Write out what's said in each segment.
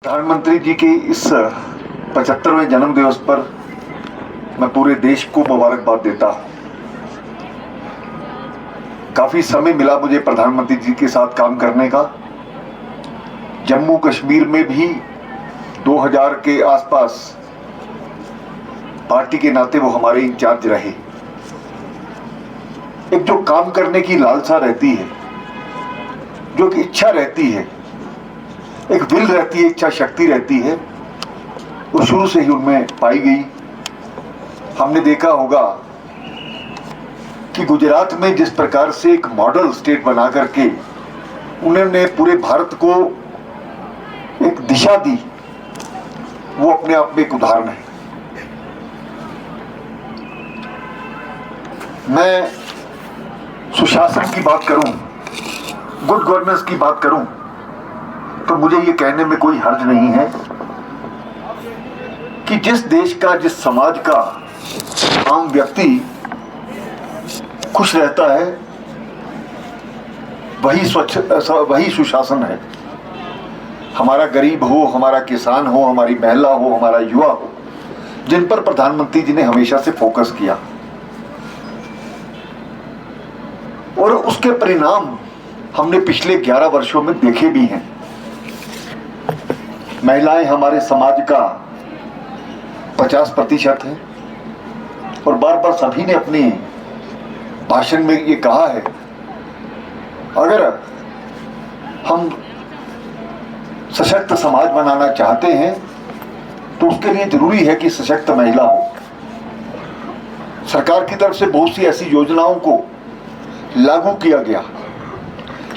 प्रधानमंत्री जी के इस 75वें जन्म दिवस पर मैं पूरे देश को मुबारकबाद देता हूं। काफी समय मिला मुझे प्रधानमंत्री जी के साथ काम करने का। जम्मू कश्मीर में भी 2000 के आसपास पार्टी के नाते वो हमारे इंचार्ज रहे। एक जो काम करने की लालसा रहती है, जो कि इच्छा रहती है, एक विल रहती है, इच्छा शक्ति रहती है, वो शुरू से ही उनमें पाई गई। हमने देखा होगा कि गुजरात में जिस प्रकार से एक मॉडल स्टेट बना करके उन्होंने पूरे भारत को एक दिशा दी, वो अपने आप में एक उदाहरण है। मैं सुशासन की बात करूं, गुड गवर्नेंस की बात करूं, तो मुझे ये कहने में कोई हर्ज नहीं है कि जिस देश का, जिस समाज का आम व्यक्ति खुश रहता है, वही सुशासन है। हमारा गरीब हो, हमारा किसान हो, हमारी महिला हो, हमारा युवा हो, जिन पर प्रधानमंत्री जी ने हमेशा से फोकस किया, और उसके परिणाम हमने पिछले 11 वर्षों में देखे भी हैं। महिलाएं हमारे समाज का 50% है, और बार बार सभी ने अपने भाषण में ये कहा है, अगर हम सशक्त समाज बनाना चाहते हैं तो उसके लिए जरूरी है कि सशक्त महिला हो। सरकार की तरफ से बहुत सी ऐसी योजनाओं को लागू किया गया।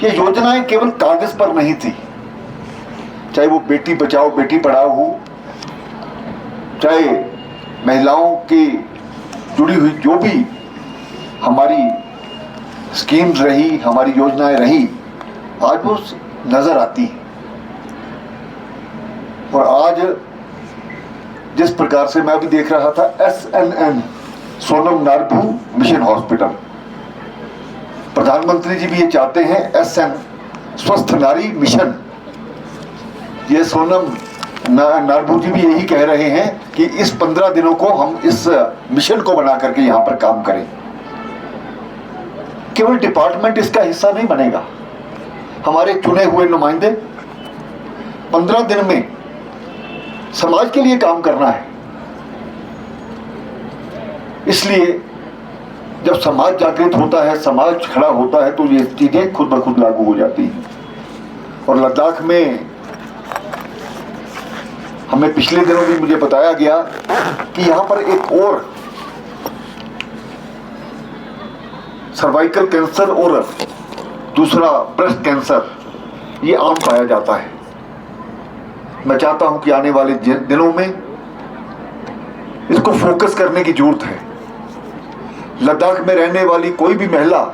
ये योजनाएं केवल कागज पर नहीं थी, चाहे वो बेटी बचाओ बेटी पढ़ाओ हो, चाहे महिलाओं की जुड़ी हुई जो भी हमारी स्कीम्स रही, हमारी योजनाएं रही, आज वो नजर आती है। और आज जिस प्रकार से मैं भी देख रहा था, SNN सोनम नारबू मिशन हॉस्पिटल, प्रधानमंत्री जी भी ये चाहते हैं SN स्वस्थ नारी मिशन। ये सोनम नारबू जी भी यही कह रहे हैं कि इस 15 दिनों को हम इस मिशन को बना करके यहां पर काम करें। केवल डिपार्टमेंट इसका हिस्सा नहीं बनेगा, हमारे चुने हुए नुमाइंदे 15 दिन में समाज के लिए काम करना है। इसलिए जब समाज जागृत होता है, समाज खड़ा होता है, तो ये चीजें खुद ब खुद लागू हो जाती हैं। और लद्दाख में हमें पिछले दिनों भी मुझे बताया गया कि यहां पर एक और सर्वाइकल कैंसर और दूसरा ब्रेस्ट कैंसर ये आम पाया जाता है। मैं चाहता हूं कि आने वाले दिनों में इसको फोकस करने की जरूरत है। लद्दाख में रहने वाली कोई भी महिला,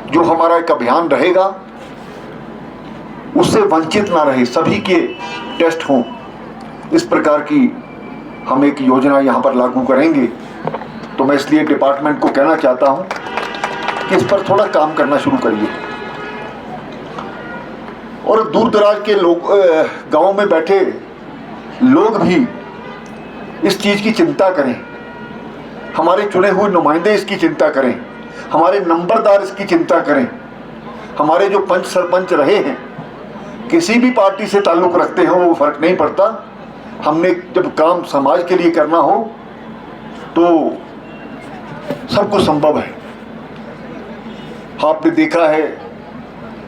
जो हमारा एक अभियान रहेगा, उससे वंचित ना रहे, सभी के टेस्ट हों। इस प्रकार की हम एक योजना यहां पर लागू करेंगे। तो मैं इसलिए डिपार्टमेंट को कहना चाहता हूं कि इस पर थोड़ा काम करना शुरू करिए, और दूर दराज के लोग, गांव में बैठे लोग भी इस चीज की चिंता करें। हमारे चुने हुए नुमाइंदे इसकी चिंता करें, हमारे नंबरदार इसकी चिंता करें, हमारे जो पंच सरपंच रहे हैं, किसी भी पार्टी से ताल्लुक रखते हो, वो फर्क नहीं पड़ता। हमने जब काम समाज के लिए करना हो तो सब कुछ संभव है। आपने देखा है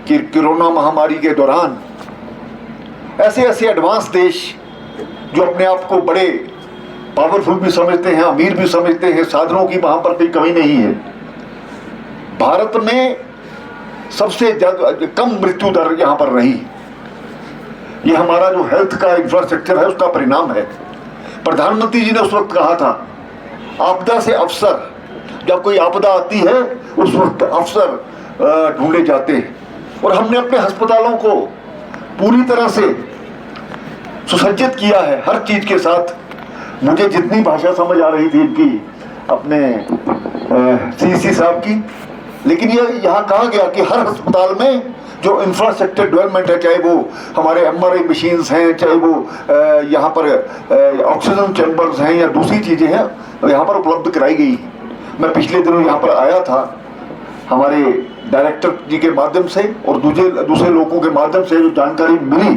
कि कोरोना महामारी के दौरान ऐसे ऐसे एडवांस देश, जो अपने आप को बड़े पावरफुल भी समझते हैं, अमीर भी समझते हैं, साधनों की वहां पर कोई कमी नहीं है, भारत में सबसे कम मृत्यु दर यहां पर रही। ये हमारा जो हेल्थ का इंफ्रास्ट्रक्चर है, उसका परिणाम है। प्रधानमंत्री जी ने उस वक्त कहा था, आपदा से अवसर, जब कोई आपदा आती है उस वक्त अवसर ढूंढे जाते हैं। और हमने अपने अस्पतालों को पूरी तरह से सुसज्जित किया है, हर चीज के साथ। मुझे जितनी भाषा समझ आ रही थी इनकी, अपने CC साहब की, लेकिन ये यहाँ कहा गया कि हर अस्पताल में जो इंफ्रास्ट्रक्चर डेवलपमेंट है, चाहे वो हमारे MRI मशीन्स हैं, चाहे वो यहाँ पर ऑक्सीजन चैम्बर्स हैं या दूसरी चीज़ें हैं, यहाँ पर उपलब्ध कराई गई। मैं पिछले दिनों यहाँ पर आया था, हमारे डायरेक्टर जी के माध्यम से और दूसरे लोगों के माध्यम से जो जानकारी मिली,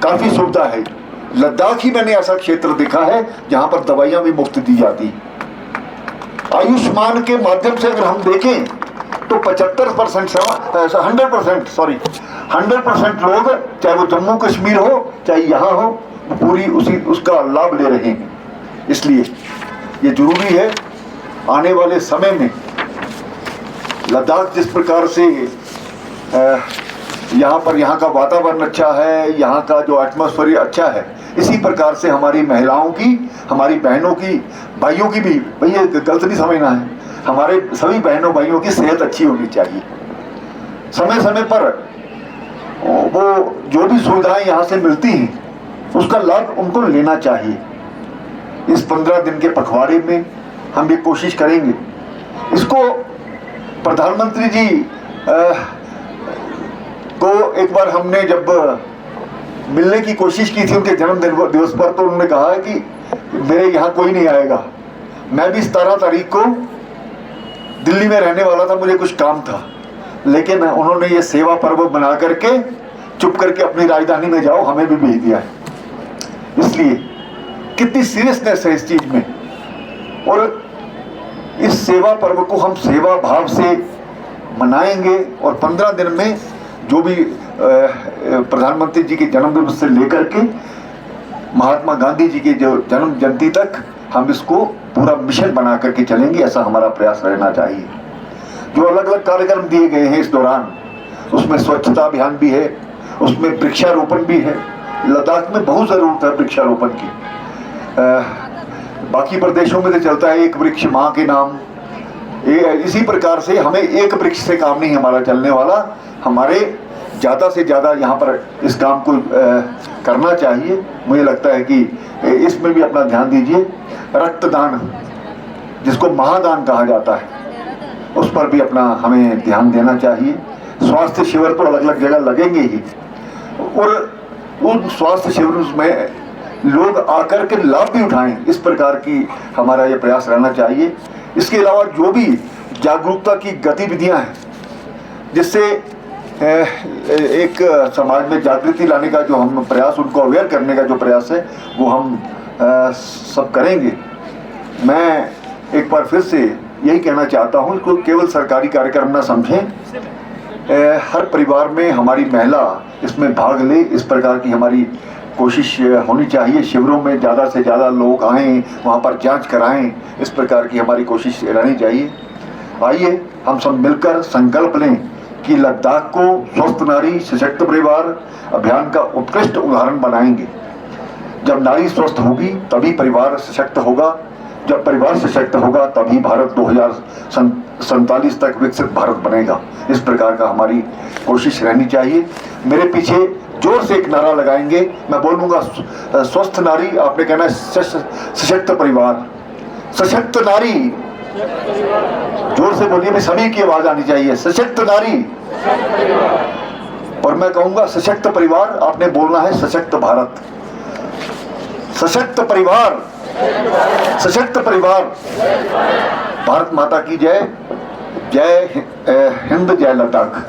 काफ़ी सुविधा है। लद्दाख ही मैंने ऐसा क्षेत्र देखा है जहाँ पर दवाइयाँ भी मुफ्त दी जाती। आयुष्मान के माध्यम से अगर हम देखें तो 75% 100% लोग, चाहे वो जम्मू कश्मीर हो चाहे यहाँ हो, पूरी उसका लाभ ले रहे हैं। इसलिए ये जरूरी है आने वाले समय में लद्दाख जिस प्रकार से यहाँ का वातावरण अच्छा है, यहाँ का जो एटमॉस्फेयर अच्छा है, इसी प्रकार से हमारी महिलाओं की, हमारी बहनों की, भाइयों की भी, भैया गलत नहीं समझना है, हमारे सभी बहनों भाइयों की सेहत अच्छी होनी चाहिए। समय समय पर वो जो भी सुविधाएं यहाँ से मिलती हैं उसका लाभ उनको लेना चाहिए। इस 15 दिन के पखवाड़े में हम ये कोशिश करेंगे। इसको प्रधानमंत्री जी को एक बार हमने जब मिलने की कोशिश की थी उनके जन्मदिन दिवस पर, तो उन्होंने कहा है कि मेरे यहाँ कोई नहीं आएगा। मैं भी 17 तारीख को दिल्ली में रहने वाला था, मुझे कुछ काम था, लेकिन उन्होंने ये सेवा पर्व बना करके चुप करके अपनी राजधानी में जाओ हमें भी भेज दिया है। इसलिए कितनी सीरियसनेस है इस चीज में, और इस सेवा पर्व को हम सेवा भाव से मनाएंगे। और 15 दिन में जो भी प्रधानमंत्री जी के जन्मदिन से लेकर के महात्मा गांधी जी के जो जन्म जयंती तक हम इसको पूरा मिशन बना करके चलेंगे, ऐसा हमारा प्रयास रहना चाहिए। जो अलग अलग कार्यक्रम दिए गए हैं इस दौरान, उसमें स्वच्छता अभियान भी है, उसमें वृक्षारोपण भी है। लद्दाख में बहुत ज़रूरत है वृक्षारोपण की। बाकी प्रदेशों में तो चलता है एक वृक्ष माँ के नाम। इसी प्रकार से हमें एक वृक्ष से काम नहीं हमारा चलने वाला, हमारे ज़्यादा से ज़्यादा यहाँ पर इस काम को करना चाहिए। मुझे लगता है कि इसमें भी अपना ध्यान दीजिए। रक्तदान, जिसको महादान कहा जाता है, उस पर भी अपना हमें ध्यान देना चाहिए। स्वास्थ्य शिविर तो अलग अलग जगह लगेंगे ही, और उन स्वास्थ्य शिविर में लोग आकर के लाभ भी उठाएं, इस प्रकार की हमारा ये प्रयास रहना चाहिए। इसके अलावा जो भी जागरूकता की गतिविधियां हैं, जिससे एक समाज में जागृति लाने का जो हम प्रयास, उनको अवेयर करने का जो प्रयास है, वो हम सब करेंगे। मैं एक बार फिर से यही कहना चाहता हूँ, इसको केवल सरकारी कार्यक्रम ना समझें। हर परिवार में हमारी महिला इसमें भाग ले, इस प्रकार की हमारी कोशिश होनी चाहिए। शिविरों में ज़्यादा से ज़्यादा लोग आएँ, वहाँ पर जांच कराएं, इस प्रकार की हमारी कोशिश रहनी चाहिए। आइए हम सब मिलकर संकल्प लें कि लद्दाख को स्वस्थ नारी सशक्त परिवार अभियान का उत्कृष्ट उदाहरण बनाएंगे। जब नारी स्वस्थ होगी तभी परिवार सशक्त होगा, जब परिवार सशक्त होगा तभी भारत 2047 तक विकसित भारत बनेगा। इस प्रकार का हमारी कोशिश रहनी चाहिए। मेरे पीछे जोर से एक नारा लगाएंगे, मैं बोलूँगा स्वस्थ नारी, आपने कहना है सशक्त परिवार। सशक्त नारी, जोर से बोलिए, मैं सभी की आवाज आनी चाहिए। सशक्त नारी, और मैं कहूँगा सशक्त परिवार, आपने बोलना है सशक्त भारत। सशक्त परिवार, सशक्त परिवार। भारत माता की जय। जय हिंद, जय लद्दाख।